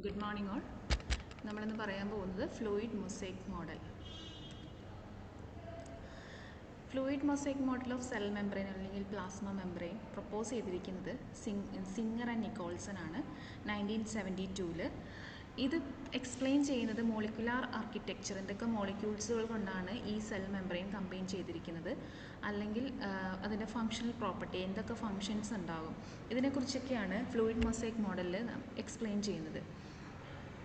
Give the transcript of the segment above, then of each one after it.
Good morning all. നമ്മളിന്ന് പറയാൻ പോകുന്നത് fluid mosaic model. Fluid mosaic model of cell membrane അല്ലെങ്കിൽ പ്ലാസ്മ മെംബ്രെയിൻ പ്രപ്പോസ് ചെയ്തിരിക്കുന്നത് സിംഗർ ആൻഡ് നിക്കോൾസൺ ആണ് 1972. ഇത് എക്സ്പ്ലെയിൻ ചെയ്യുന്നത് മോളിക്കുലാർ ആർക്കിടെക്ചർ, എന്തൊക്കെ മോളിക്യൂൾസുകൾ കൊണ്ടാണ് ഈ സെൽ മെംബ്രെയിൻ കമ്പൈൻ ചെയ്തിരിക്കുന്നത്, അല്ലെങ്കിൽ അതിൻ്റെ ഫങ്ഷണൽ പ്രോപ്പർട്ടി, എന്തൊക്കെ ഫങ്ഷൻസ് ഉണ്ടാകും, ഇതിനെക്കുറിച്ചൊക്കെയാണ് ഫ്ലൂയിഡ് മൊസൈക്ക് മോഡലിൽ എക്സ്പ്ലെയിൻ ചെയ്യുന്നത്.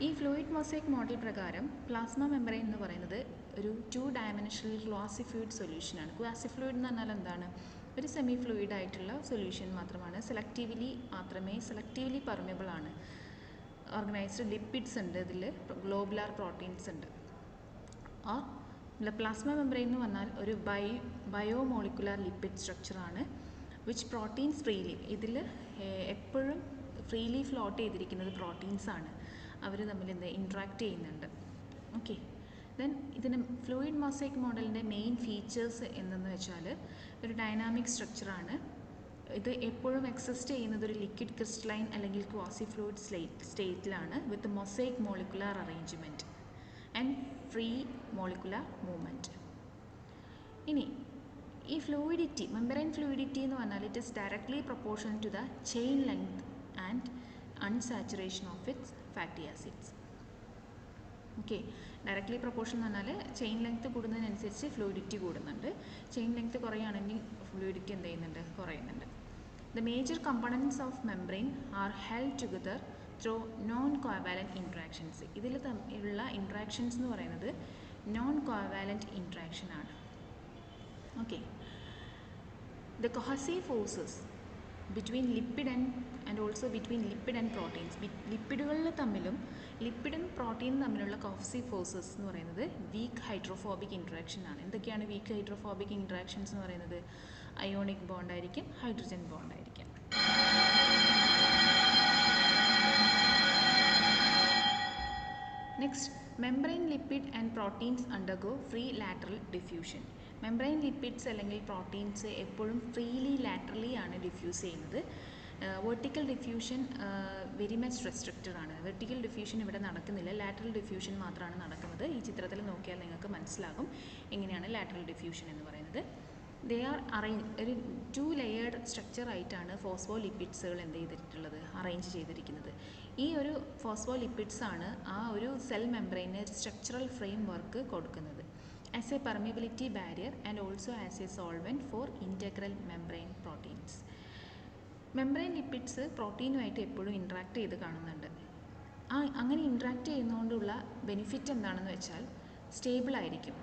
ഈ ഫ്ലൂയിഡ് മൊസൈക്ക് മോഡൽ പ്രകാരം പ്ലാസ്മ മെംബ്രെയിൻ എന്ന് പറയുന്നത് ഒരു 2 ഡയമെൻഷണൽ ക്വാസിഫ്ലൂയിഡ് സൊല്യൂഷനാണ്. ക്വാസിഫ്ലൂയിഡ് എന്ന് പറഞ്ഞാൽ എന്താണ്? ഒരു സെമി ഫ്ലൂയിഡ് ആയിട്ടുള്ള സൊല്യൂഷൻ മാത്രമാണ്. സെലക്റ്റീവ്ലി പെർമിയബിൾ ആണ്. ഓർഗനൈസ്ഡ് ലിപ്പിഡ്സ് ഉണ്ട്, ഇതിൽ ഗ്ലോബുലാർ പ്രോട്ടീൻസ് ഉണ്ട്. പ്ലാസ്മ മെംബ്രെയിൻ എന്ന് പറഞ്ഞാൽ ഒരു ബയോമോളിക്കുലാർ ലിപ്പിഡ് സ്ട്രക്ചറാണ് വിച്ച് പ്രോട്ടീൻസ് ഫ്രീലി, ഇതിൽ എപ്പോഴും ഫ്രീലി ഫ്ലോട്ട് ചെയ്തിരിക്കുന്നത് പ്രോട്ടീൻസാണ്. അവർ തമ്മിൽ ഇൻട്രാക്ട് ചെയ്യുന്നുണ്ട്. ഓക്കെ, ദെൻ ഇതിന് ഫ്ലൂയിഡ് മൊസൈക്ക് മോഡലിൻ്റെ മെയിൻ ഫീച്ചേഴ്സ് എന്തെന്ന് വെച്ചാൽ ഒരു ഡൈനാമിക് സ്ട്രക്ചറാണ്. ഇത് എപ്പോഴും എക്സിസ്റ്റ് ചെയ്യുന്നത് ഒരു ലിക്വിഡ് ക്രിസ്റ്റലൈൻ അല്ലെങ്കിൽ ക്വാസി ഫ്ലൂയിഡ് സ്റ്റേറ്റിലാണ് with mosaic molecular arrangement and free molecular movement. ഇനി ഈ ഫ്ലൂയിഡിറ്റി, മെംബ്രെയിൻ ഫ്ലൂയിഡിറ്റി എന്ന് പറഞ്ഞാൽ it is directly proportion to the chain length and unsaturation of its fatty acids. Okay, directly proportion എന്ന് പറഞ്ഞാൽ chain length കൂടുന്നതിനനുസരിച്ച് fluidity കൂടുന്നുണ്ട്. Chain length കുറയുകയാണെങ്കിൽ fluidity എന്ത് ചെയ്യുന്നുണ്ട്? കുറയുന്നുണ്ട്. The major components of membrane are held together through non covalent interactions. ഇതിൽ തമ്മിലുള്ള ഇൻട്രാക്ഷൻസ് എന്ന് പറയുന്നത് നോൺ കോവാലൻറ്റ് ഇൻട്രാക്ഷൻ ആണ്. Okay, the cohesive forces between lipid and also between lipid and proteins. ലിപ്പിഡുകളിൽ തമ്മിലും ലിപ്പിഡും പ്രോട്ടീനും തമ്മിലുള്ള കോഹസീവ് ഫോഴ്സസ് എന്ന് പറയുന്നത് വീക്ക് ഹൈഡ്രോഫോബിക് ഇൻട്രാക്ഷൻ ആണ്. എന്തൊക്കെയാണ് വീക്ക് ഹൈഡ്രോഫോബിക് ഇൻട്രാക്ഷൻസ് എന്ന് പറയുന്നത്? അയോണിക് ബോണ്ട് ആയിരിക്കും, ഹൈഡ്രജൻ ബോണ്ട് ആയിരിക്കും. Next, membrane lipid and proteins undergo free lateral diffusion. Membrane lipids അല്ലെങ്കിൽ പ്രോട്ടീൻസ് എപ്പോഴും ഫ്രീലി ലാറ്ററലി ആണ് ഡിഫ്യൂസ് ചെയ്യുന്നത്. Vertical diffusion very much restricted ആണ്. വെർട്ടിക്കൽ ഡിഫ്യൂഷൻ ഇവിടെ നടക്കുന്നില്ല, ലാറ്ററൽ ഡിഫ്യൂഷൻ മാത്രമാണ് നടക്കുന്നത്. ഈ ചിത്രത്തിൽ നോക്കിയാൽ നിങ്ങൾക്ക് മനസ്സിലാകും എങ്ങനെയാണ് ലാറ്ററൽ ഡിഫ്യൂഷൻ എന്ന് പറയുന്നത്. ദേ ആർ ഒരു 2 ലെയേർഡ് സ്ട്രക്ചർ ആയിട്ടാണ് ഫോസ്ഫോലിപ്പിഡ്സുകൾ എന്ത് ചെയ്തിട്ടുള്ളത്? അറേഞ്ച് ചെയ്തിരിക്കുന്നത്. ഈ ഒരു ഫോസ്ഫോലിപ്പിഡ്സ് ആണ് ആ ഒരു സെൽ മെംബ്രെയിന് സ്ട്രക്ചറൽ ഫ്രെയിം വർക്ക് കൊടുക്കുന്നത്. As a permeability barrier and also as a solvent for integral membrane proteins. Membrane lipids പ്രോട്ടീനുമായിട്ട് എപ്പോഴും ഇൻട്രാക്ട് ചെയ്ത് കാണുന്നുണ്ട്. അങ്ങനെ ഇൻട്രാക്ട് ചെയ്യുന്നതുകൊണ്ടുള്ള ബെനിഫിറ്റ് എന്താണെന്ന് വെച്ചാൽ സ്റ്റേബിളായിരിക്കും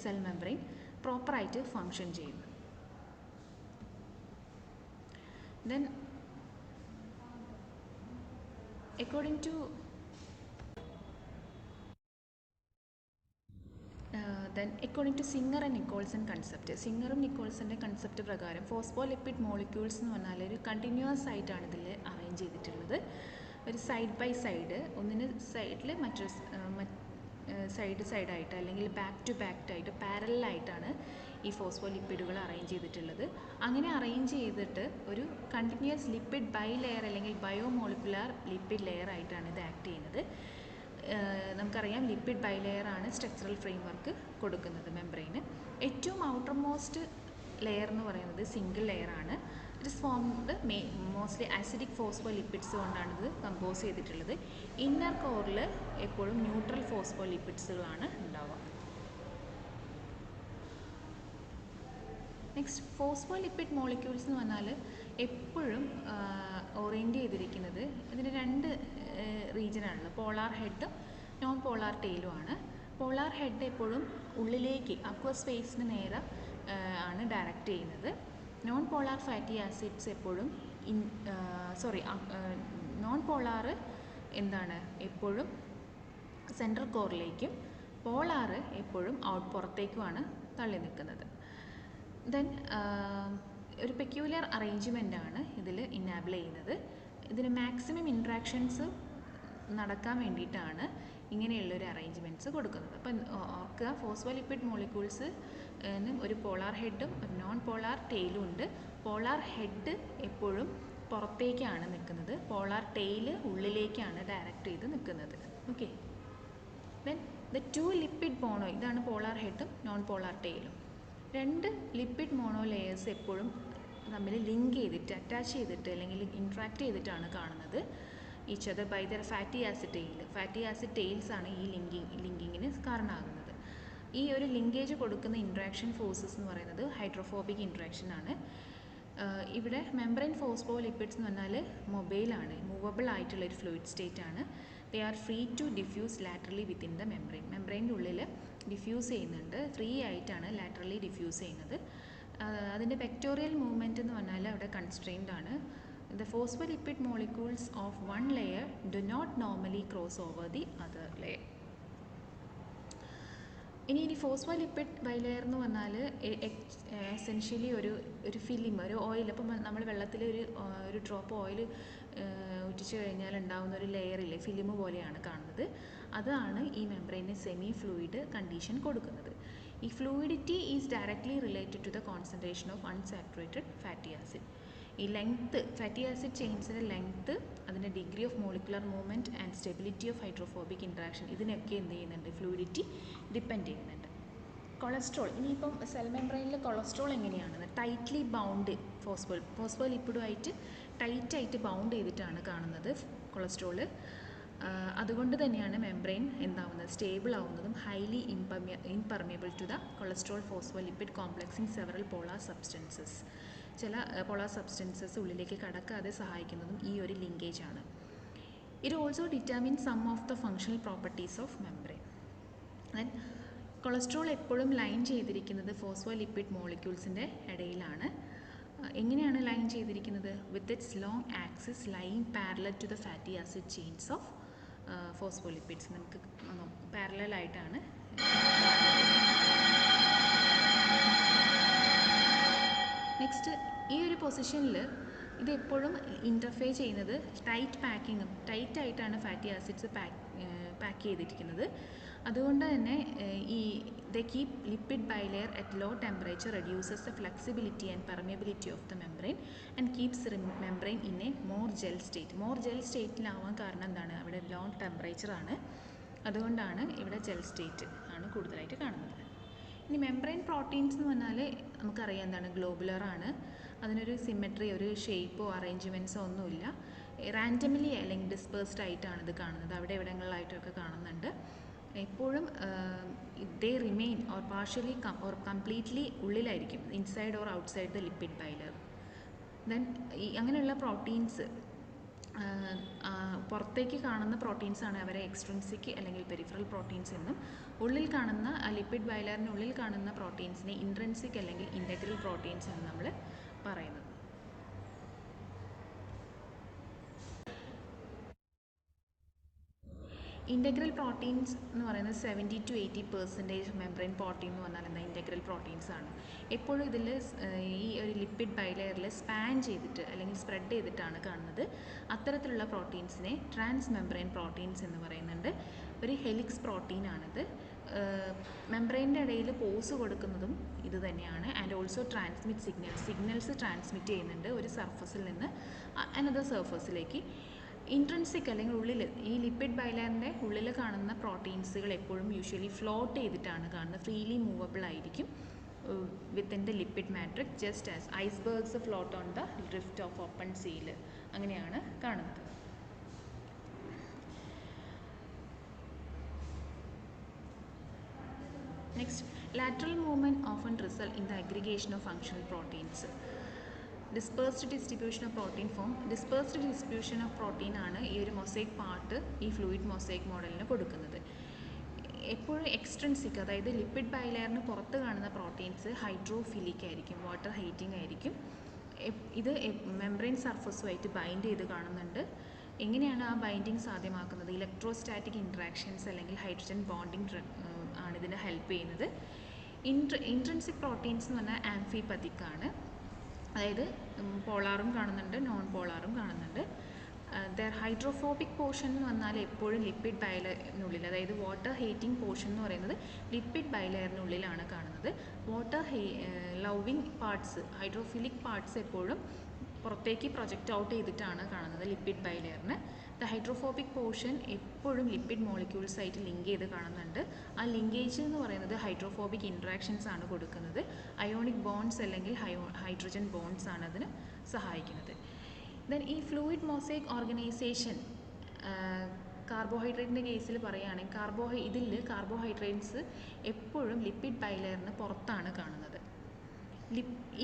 സെൽ മെംബ്രെയിൻ, പ്രോപ്പറായിട്ട് ഫങ്ഷൻ ചെയ്യും. Then according to Singer and Nicolson concept, സിംഗറും നിക്കോൾസൻ്റെ കൺസെപ്റ്റ് പ്രകാരം ഫോസ്ഫോലിപ്പിഡ് മോളിക്യൂൾസ് എന്ന് പറഞ്ഞാൽ ഒരു കണ്ടിന്യൂസ് ആയിട്ടാണ് ഇതിൽ അറേഞ്ച് ചെയ്തിട്ടുള്ളത്. ഒരു സൈഡ് ബൈ സൈഡ്, ഒന്നിന് സൈഡിൽ മറ്റൊരു സൈഡായിട്ട് അല്ലെങ്കിൽ ബാക്ക് ടു ബാക്ക് ആയിട്ട് പാരലായിട്ടാണ് ഈ ഫോസ്ഫോലിപ്പിഡുകൾ അറേഞ്ച് ചെയ്തിട്ടുള്ളത്. അങ്ങനെ അറേഞ്ച് ചെയ്തിട്ട് ഒരു കണ്ടിന്യൂസ് ലിപ്പിഡ് ബൈ ലെയർ അല്ലെങ്കിൽ ബയോമോളിക്കുലാർ ലിപ്പിഡ് ലെയർ ആയിട്ടാണ് ഇത് ആക്ട് ചെയ്യുന്നത്. നമുക്കറിയാം ലിപ്പിഡ് ബൈ ലെയർ ആണ് സ്ട്രക്ചറൽ ഫ്രെയിം വർക്ക് കൊടുക്കുന്നത് മെംബ്രെയിന്. ഏറ്റവും ഔട്ടർ മോസ്റ്റ് ലെയർ എന്ന് പറയുന്നത് സിംഗിൾ ലെയർ ആണ്. It is formed mostly acidic phospholipids കൊണ്ടാണ് ഇത് കമ്പോസ് ചെയ്തിട്ടുള്ളത്. ഇന്നർ കോറിൽ എപ്പോഴും ന്യൂട്രൽ ഫോസ്ഫോലിപ്പിഡ്സുകളാണ് ഉണ്ടാവുക. നെക്സ്റ്റ്, ഫോസ്ഫോലിപ്പിഡ് മോളിക്യൂൾസ് എന്ന് പറഞ്ഞാൽ എപ്പോഴും ഓറിയൻറ്റ് ചെയ്തിരിക്കുന്നത് ഇതിന് 2 റീജിയനാണുള്ളത്. പോളാർ ഹെഡും നോൺ പോളാർ ടെയിലുമാണ്. പോളാർ ഹെഡ് എപ്പോഴും ഉള്ളിലേക്ക് അക്വസ് സ്പേസിന് നേരെ ആണ് ഡയറക്റ്റ് ചെയ്യുന്നത്. നോൺ പോളാർ ഫാറ്റി ആസിഡ്സ് എപ്പോഴും നോൺ പോളാർ എന്താണ് എപ്പോഴും സെൻട്രൽ കോറിലേക്കും, പോളാർ എപ്പോഴും പുറത്തേക്കുമാണ് തള്ളി നിൽക്കുന്നത്. ദെൻ ഒരു പെക്യൂലിയർ അറേഞ്ച്മെൻ്റ് ആണ് ഇതിൽ ഇനാബിൾ ചെയ്യുന്നത്. ഇതിന് മാക്സിമം ഇൻട്രാക്ഷൻസ് നടക്കാൻ വേണ്ടിയിട്ടാണ് ഇങ്ങനെയുള്ളൊരു അറേഞ്ച്മെൻറ്റ്സ് കൊടുക്കുന്നത്. അപ്പം ഓർക്കുക, ഫോസ്ഫോലിപ്പിഡ് മോളിക്യൂൾസ് ഒരു പോളാർ ഹെഡും ഒരു നോൺ പോളാർ ടെയിലും ഉണ്ട്. പോളാർ ഹെഡ് എപ്പോഴും പുറത്തേക്കാണ് നിൽക്കുന്നത്, പോളാർ ടെയിൽ ഉള്ളിലേക്കാണ് ഡയറക്റ്റ് ചെയ്ത് നിൽക്കുന്നത്. Okay, then the two lipid mono, ഇതാണ് പോളാർ ഹെഡും നോൺ പോളാർ ടെയിലും. രണ്ട് ലിപ്പിഡ് മോണോ ലെയേഴ്സ് എപ്പോഴും തമ്മിൽ ലിങ്ക് ചെയ്തിട്ട്, അറ്റാച്ച് ചെയ്തിട്ട് അല്ലെങ്കിൽ ഇൻട്രാക്ട് ചെയ്തിട്ടാണ് കാണുന്നത്. Each other by their fatty acid tail. Fatty acid tails ആണ് ഈ ലിങ്കിങ്ങിന് കാരണമാകുന്നത്. ഈ ഒരു ലിങ്കേജ് കൊടുക്കുന്ന ഇൻട്രാക്ഷൻ ഫോഴ്സസ് എന്ന് പറയുന്നത് ഹൈഡ്രോഫോബിക് ഇൻട്രാക്ഷൻ ആണ്. ഇവിടെ മെംബ്രെയിൻ ഫോസ്ഫോലിപ്പിഡ്സ് എന്ന് പറഞ്ഞാൽ മൊബൈലാണ്, മൂവബിൾ ആയിട്ടുള്ള ഒരു ഫ്ലൂയിഡ് സ്റ്റേറ്റ് ആണ്. They are free to diffuse laterally within the membrane. മെംബ്രെയിൻ്റെ ഉള്ളിൽ ഡിഫ്യൂസ് ചെയ്യുന്നുണ്ട്, ഫ്രീ ആയിട്ടാണ് ലാറ്ററലി ഡിഫ്യൂസ് ചെയ്യുന്നത്. അതിൻ്റെ വെക്ടോറിയൽ മൂവ്മെൻറ്റ് എന്ന് പറഞ്ഞാൽ അവിടെ കൺസ്ട്രെയിൻഡ് ആണ്. The phospholipid molecules of one layer do not normally cross over the other layer. ഇനി ഫോസ്ഫോലിപ്പിഡ് ബൈലെയർ എന്ന് പറഞ്ഞാൽ എസെൻഷ്യലി ഒരു ഫിലിം, ഒരു ഓയിൽ. അപ്പം നമ്മൾ വെള്ളത്തിൽ ഒരു ഡ്രോപ്പ് ഓയിൽ ഉറ്റിച്ച് കഴിഞ്ഞാൽ ഉണ്ടാകുന്ന ഒരു ലെയറില്ലേ, ഫിലിം പോലെയാണ് കാണുന്നത്. അതാണ് ഈ മെംബ്രെയിന് സെമി ഫ്ലൂയിഡ് കണ്ടീഷൻ കൊടുക്കുന്നത്. ഈ fluidity is directly related to the concentration of unsaturated fatty acid. ഈ ലെങ്ത്ത്, ഫാറ്റി ആസിഡ് ചെയിൻസിൻ്റെ ലെങ്ത്ത്, അതിൻ്റെ degree of molecular movement and stability of hydrophobic interaction, ഇതിനൊക്കെ എന്ത് ചെയ്യുന്നുണ്ട്, ഫ്ലൂയിഡിറ്റി ഡിപ്പെൻഡ് ചെയ്യുന്നുണ്ട്. കൊളസ്ട്രോൾ, ഇനിയിപ്പം സെൽ മെംബ്രെയിനിൽ കൊളസ്ട്രോൾ എങ്ങനെയാണ്? ടൈറ്റ്ലി ബൗണ്ട് ഫോസ്ഫോലിപ്പിഡുമായിട്ട് ടൈറ്റായിട്ട് ബൗണ്ട് ചെയ്തിട്ടാണ് കാണുന്നത് കൊളസ്ട്രോള്. അതുകൊണ്ട് തന്നെയാണ് മെംബ്രെയിൻ എന്താവുന്നത്, സ്റ്റേബിൾ ആവുന്നതും highly impermeable to the cholesterol phospholipid complex in several polar substances. ചില പോളാർ സബ്സ്റ്റൻസസ് ഉള്ളിലേക്ക് കടക്കാതെ സഹായിക്കുന്നതും ഈ ഒരു ലിങ്കേജ് ആണ്. It also determine some of the functional properties of membrane. Then cholesterol എപ്പോഴും ലൈൻ ചെയ്തിരിക്കുന്നത് ഫോസ്ഫോലിപ്പിഡ് മോളിക്യൂൾസിൻ്റെ ഇടയിലാണ്. എങ്ങനെയാണ് ലൈൻ ചെയ്തിരിക്കുന്നത്? With its long axis line parallel to the fatty acid chains of phospholipids. നമുക്ക് പാരലലായിട്ടാണ്. നെക്സ്റ്റ്, ഈ ഒരു പൊസിഷനിൽ ഇത് എപ്പോഴും ഇൻ്റർഫെയർ ചെയ്യുന്നത് ടൈറ്റായിട്ടാണ് ഫാറ്റി ആസിഡ്സ് പാക്ക് ചെയ്തിരിക്കുന്നത്. അതുകൊണ്ട് തന്നെ the keep lipid bilayer at low temperature reduces the flexibility and permeability of the membrane and keeps membrane in a more gel സ്റ്റേറ്റിലാവാൻ കാരണം എന്താണ്? അവിടെ ലോ ടെമ്പറേച്ചറാണ്, അതുകൊണ്ടാണ് ഇവിടെ ജെൽ സ്റ്റേറ്റ് ആണ് കൂടുതലായിട്ട് കാണുന്നത്. ഇനി മെംബ്രെയിൻ പ്രോട്ടീൻസ് എന്ന് പറഞ്ഞാൽ നമുക്കറിയാം എന്താണ്, ഗ്ലോബുലറാണ്. അതിനൊരു സിമെട്രി, ഒരു ഷേപ്പോ അറേഞ്ച്മെൻറ്റ്സോ ഒന്നുമില്ല. റാൻഡമിലി അല്ലെങ്കിൽ ഡിസ്പേഴ്സ്ഡ് ആയിട്ടാണ് ഇത് കാണുന്നത്, അവിടെ എവിടങ്ങളിലായിട്ടൊക്കെ കാണുന്നുണ്ട്. എപ്പോഴും they remain or partially or completely ഉള്ളിലായിരിക്കും, inside or outside the lipid bilayer. Then അങ്ങനെയുള്ള പ്രോട്ടീൻസ്, പുറത്തേക്ക് കാണുന്ന പ്രോട്ടീൻസാണ് അവരെ എക്സ്ട്രിൻസിക് അല്ലെങ്കിൽ പെരിഫറൽ പ്രോട്ടീൻസ് എന്നും, ഉള്ളിൽ കാണുന്ന ലിപ്പിഡ് ബൈലെയറിൻ്റെ ഉള്ളിൽ കാണുന്ന പ്രോട്ടീൻസിനെ ഇൻട്രിൻസിക് അല്ലെങ്കിൽ ഇൻ്റഗ്രൽ പ്രോട്ടീൻസ് എന്ന് നമ്മൾ പറയുന്നത്. ഇൻ്റഗ്രൽ പ്രോട്ടീൻസ് എന്ന് പറയുന്നത് 70 to 80% മെംബ്രെയിൻ പ്രോട്ടീൻ എന്ന് പറഞ്ഞാൽ എന്താ, ഇൻ്റഗ്രൽ പ്രോട്ടീൻസ് ആണ്. എപ്പോഴും ഇതിൽ ഈ ഒരു ലിപ്പിഡ് ബൈലെയറിൽ സ്പാൻ ചെയ്തിട്ട് അല്ലെങ്കിൽ സ്പ്രെഡ് ചെയ്തിട്ടാണ് കാണുന്നത്. അത്തരത്തിലുള്ള പ്രോട്ടീൻസിനെ ട്രാൻസ് മെംബ്രെയിൻ പ്രോട്ടീൻസ് എന്ന് പറയുന്നുണ്ട്. ഒരു ഹെലിക്സ് പ്രോട്ടീനാണിത്. മെംബ്രെയിൻ്റെ ഇടയിൽ പോസ് കൊടുക്കുന്നതും ഇത് തന്നെയാണ്. And also transmit signals transmit ചെയ്യുന്നുണ്ട് ഒരു സർഫസിൽ നിന്ന് അനദർ സർഫസിലേക്ക്. ഇൻട്രിൻസിക് അല്ലെങ്കിൽ ഉള്ളിൽ, ഈ ലിപ്പിഡ് ബൈലെയറിൻ്റെ ഉള്ളിൽ കാണുന്ന പ്രോട്ടീൻസുകൾ എപ്പോഴും യൂഷ്വലി ഫ്ലോട്ട് ചെയ്തിട്ടാണ് കാണുന്നത്, ഫ്രീലി മൂവബിൾ ആയിരിക്കും within the lipid matrix, just as icebergs float on the drift of open seal, അങ്ങനെയാണ് കാണുന്നത്. Next, lateral movement often result in the aggregation of functional proteins. Dispersed distribution of protein form. Dispersed distribution of protein ആണ് ഈ ഒരു mosaic part ഈ fluid mosaic മോഡലിന് കൊടുക്കുന്നത്. എപ്പോഴും extrinsic, അതായത് ലിപ്പിഡ് ബൈലെയറിന് പുറത്ത് കാണുന്ന പ്രോട്ടീൻസ് ഹൈഡ്രോഫിലിക് ആയിരിക്കും, വാട്ടർ ഹീറ്റിംഗ് ആയിരിക്കും. ഇത് മെംബ്രെയിൻ സർഫസുമായിട്ട് ബൈൻഡ് ചെയ്ത് കാണുന്നുണ്ട്. എങ്ങനെയാണ് ആ ബൈൻഡിങ് സാധ്യമാക്കുന്നത്? ഇലക്ട്രോസ്റ്റാറ്റിക് ഇൻട്രാക്ഷൻസ് അല്ലെങ്കിൽ ഹൈഡ്രജൻ ബോണ്ടിങ് ആണ് ഇതിന് ഹെൽപ്പ് ചെയ്യുന്നത്. ഇൻട്രിൻസിക് പ്രോട്ടീൻസ് എന്ന് പറഞ്ഞാൽ ആംഫിപതിക് ആണ്, അതായത് പോളാറും കാണുന്നുണ്ട് നോൺ പോളാറും കാണുന്നുണ്ട്. ഹൈഡ്രോഫോബിക് പോർഷൻ എന്ന് പറഞ്ഞാൽ എപ്പോഴും ലിപ്പിഡ് ബൈലെയറിനുള്ളിൽ, അതായത് വാട്ടർ ഹീറ്റിംഗ് പോർഷൻ എന്ന് പറയുന്നത് ലിപ്പിഡ് ബൈലെയറിനുള്ളിലാണ് കാണുന്നത്. Water loving parts, hydrophilic parts എപ്പോഴും പുറത്തേക്ക് പ്രൊജക്റ്റ് ഔട്ട് ചെയ്തിട്ടാണ് കാണുന്നത് ലിപ്പിഡ് ബൈലെയറിന്. ദ ഹൈഡ്രോഫോബിക് പോർഷൻ എപ്പോഴും ലിപ്പിഡ് മോളിക്യൂൾസ് ആയിട്ട് ലിങ്ക് ചെയ്ത് കാണുന്നുണ്ട്. ആ ലിങ്കേജ് എന്ന് പറയുന്നത് ഹൈഡ്രോഫോബിക് ഇൻട്രാക്ഷൻസ് ആണ് കൊടുക്കുന്നത്. അയോണിക് ബോൺഡ്സ് അല്ലെങ്കിൽ ഹൈഡ്രജൻ ബോൺഡ്സ് ആണ് അതിന് സഹായിക്കുന്നത്. ദെൻ ഈ ഫ്ലൂയിഡ് മൊസൈക്ക് ഓർഗനൈസേഷൻ കാർബോഹൈഡ്രേറ്റിൻ്റെ കേസിൽ പറയുകയാണെങ്കിൽ ഇതിൽ കാർബോഹൈഡ്രേറ്റ്സ് എപ്പോഴും ലിപ്പിഡ് ബൈലെയറിന് പുറത്താണ് കാണുന്നത്.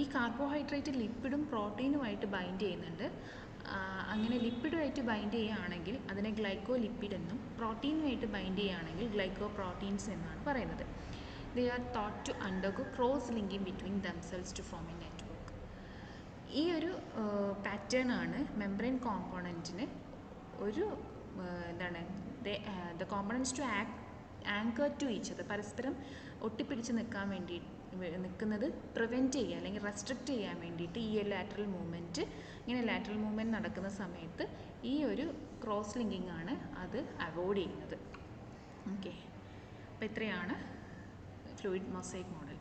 ഈ കാർബോഹൈഡ്രേറ്റ് ലിപ്പിഡും പ്രോട്ടീനുമായിട്ട് ബൈൻഡ് ചെയ്യുന്നുണ്ട്. അങ്ങനെ ലിപ്പിഡുമായിട്ട് ബൈൻഡ് ചെയ്യുകയാണെങ്കിൽ അതിനെ ഗ്ലൈക്കോ ലിപ്പിഡ് എന്നും പ്രോട്ടീനുമായിട്ട് ബൈൻഡ് ചെയ്യുകയാണെങ്കിൽ ഗ്ലൈക്കോ പ്രോട്ടീൻസ് എന്നാണ് പറയുന്നത്. They are thought to undergo cross linking between themselves to form a network. ഈ ഒരു പാറ്റേൺ ആണ് മെംബ്രെയിൻ കോമ്പോണൻറ്റിന് ഒരു the components to anchor to each other, പരസ്പരം ഒട്ടിപ്പിടിച്ച് നിൽക്കാൻ വേണ്ടി നിൽക്കുന്നത് പ്രിവെൻറ്റ് ചെയ്യുക അല്ലെങ്കിൽ റെസ്ട്രിക്റ്റ് ചെയ്യാൻ വേണ്ടിയിട്ട് ഈ ഒരു ലാറ്ററൽ മൂവ്മെൻറ്റ്, ഇങ്ങനെ ലാറ്ററൽ മൂവ്മെൻറ്റ് നടക്കുന്ന സമയത്ത് ഈ ഒരു ക്രോസ് ലിങ്കിങ് ആണ് അത് അവോയ്ഡ് ചെയ്യുന്നത്. ഓക്കെ, അപ്പോൾ ഇത്രയാണ് ഫ്ലൂയിഡ് മൊസൈക്ക് മോഡൽ.